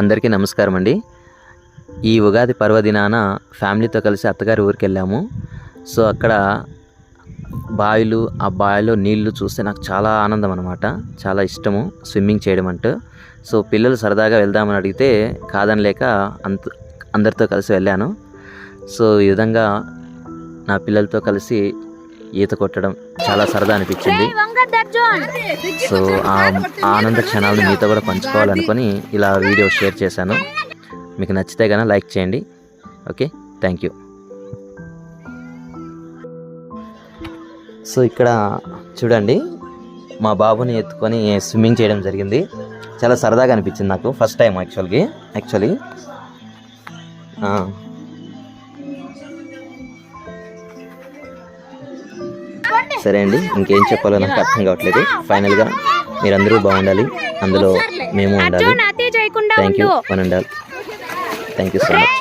అందరికీ నమస్కారం అండి. ఈ ఉగాది పర్వదినాన ఫ్యామిలీతో కలిసి అత్తగారి ఊరికి వెళ్ళాము. సో అక్కడ ఆ బావిలో నీళ్లు చూస్తే నాకు చాలా ఆనందం అనమాట. చాలా ఇష్టము స్విమ్మింగ్ చేయడం అంటే. సో పిల్లలు సరదాగా వెళ్దామని అడిగితే కాదనలేక అందరితో కలిసి వెళ్ళాను. సో ఈ విధంగా నా పిల్లలతో కలిసి ఈత కొట్టడం చాలా సరదా అనిపించింది. సో ఆ ఆనంద క్షణాలను మీతో కూడా పంచుకోవాలనుకొని ఇలా వీడియో షేర్ చేశాను. మీకు నచ్చితే కనుక లైక్ చేయండి. Okay, thank you. సో ఇక్కడ చూడండి, మా బాబుని ఎత్తుకొని స్విమ్మింగ్ చేయడం జరిగింది. చాలా సరదాగా అనిపించింది నాకు. ఫస్ట్ టైం యాక్చువల్లీ సరే అండి, ఇంకేం చెప్పాలో నాకు అర్థం కావట్లేదు. ఫైనల్గా మీరందరూ బాగుండాలి, అందులో మేము ఉండాలి. Thank you one and all. Thank you so much.